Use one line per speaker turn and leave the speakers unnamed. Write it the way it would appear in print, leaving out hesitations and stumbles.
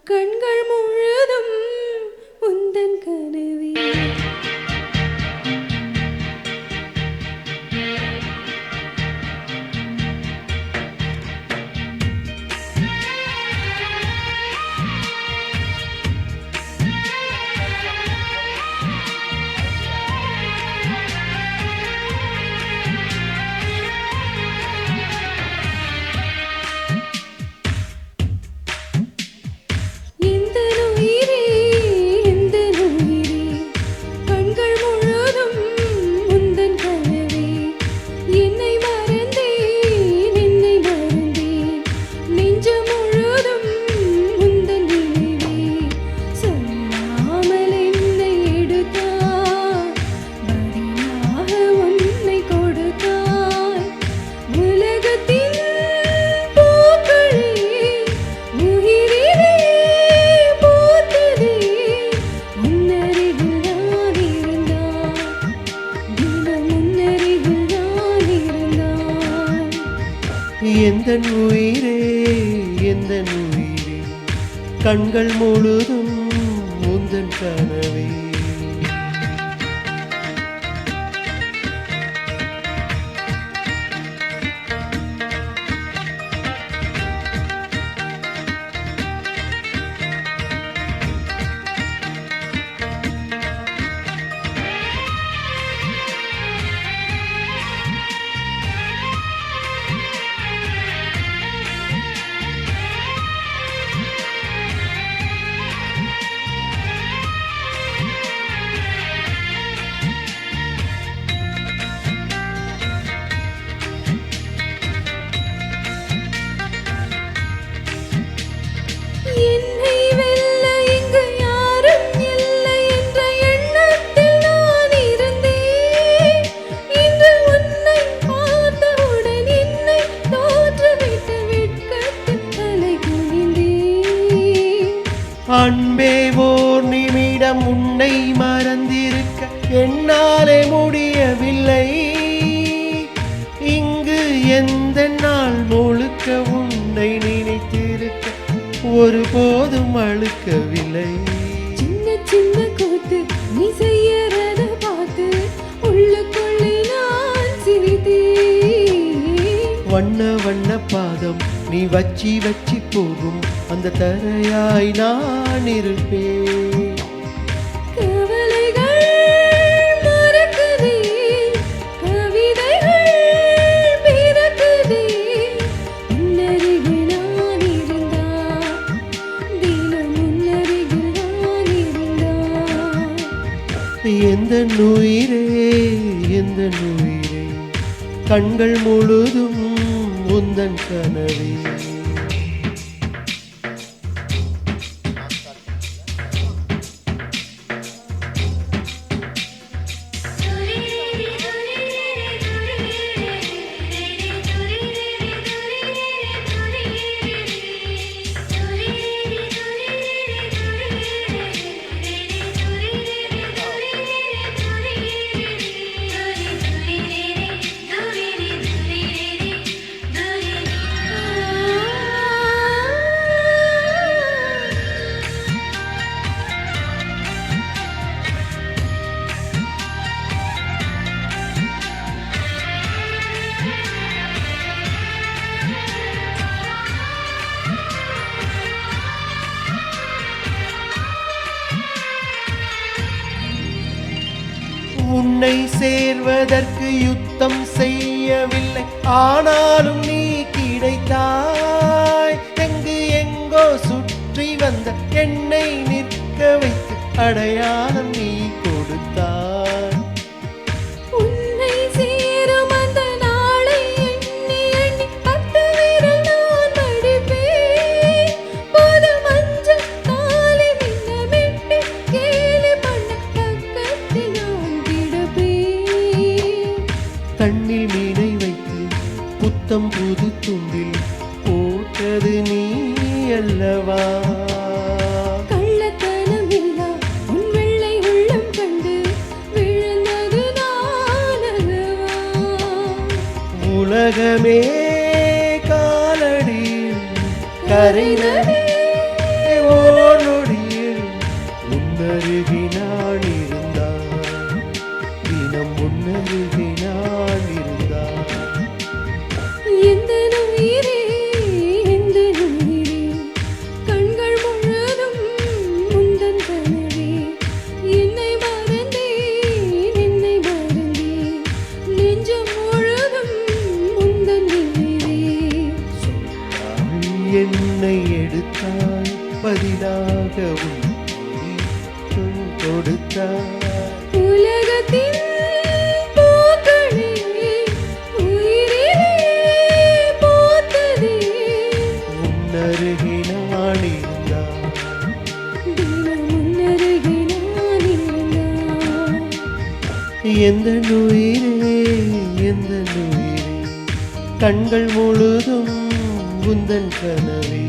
கண்கள் முழுதும் உந்தன் கனவே.
எந்தன் உயிரே எந்தன் உயிரே கண்கள் முழுதும் உந்தன் கனவே. அன்பே ஓர் நிமிடம் உன்னை மறந்திருக்க என்னாலே முடியவில்லை. இங்கு எந்த நாள் முழுக்க உன்னை நினைத்திருக்க ஒருபோதும் அழுக்கவில்லை.
சின்ன சின்ன கூத்து நீ செய்யறத பார்த்து உள்ளுக்குள்ளே நான் சிரித்தேன்.
வண்ண வண்ண பாதம் நீ வச்சி வச்சி போகும் அந்த தரையாய் நான் இருப்பேன்.
கவலைகள் மறக்குதே, கவிதைகள் பிறக்குதே, உன்னருகில் நான் இருந்தால், தினம் உன்னருகில் நான் இருந்தால்.
எந்தன் உயிரே எந்தன் உயிரே கண்கள் முழுதும் உந்தன் கனவே. உன்னை சேர்வதற்கு யுத்தம் செய்யவில்லை, ஆனாலும் நீ கிடைத்தாய். எங்கு எங்கோ சுற்றி வந்த என்னை நிற்க வைத்து அடையாளம் நீ கொடுத்தாய்.
உன்னை சேரும் அந்த நாளை எண்ணி எண்ணி 10 விரல் நான் மடிப்பேன். புது மஞ்சள் தாலி மின்னமிட்டு கேலி பண்ண பக்கத்தில் நான் கிடப்பேன்.
கண்ணில் மீனை வைத்து புத்தம் புது துண்டில் போட்டது நீ அல்லவா.
கள்ளத்தனம் இல்லா உன் வெள்ளை உள்ளம் கண்டு விழுந்தது நான் அல்லவா.
உலகமே கரைந்ததே ஓ நொடியில் உன்னருகே நான் இருந்தால் தினம் உன்னருகே நான் இருந்தால்
எந்த உயிரே எந்த உயிரே கண்கள் முழுதும் முந்தன் கனவே என்னை மறந்தேன் நெஞ்சம் முழுதும் முந்தன் நினைவே
சொல்லாமல் என்னை எடுத்தாய் பதிலாக உன் கொடுத்தாய்
உலகத்தின் பூக்களே உயிரிலே பூத்ததே
உன்னருகே நான் இருந்தால்
தினம் உன்னருகே நான் இருந்தால்
எந்த நுயிரே கண்கள் முழுதும் உந்தன் கனவே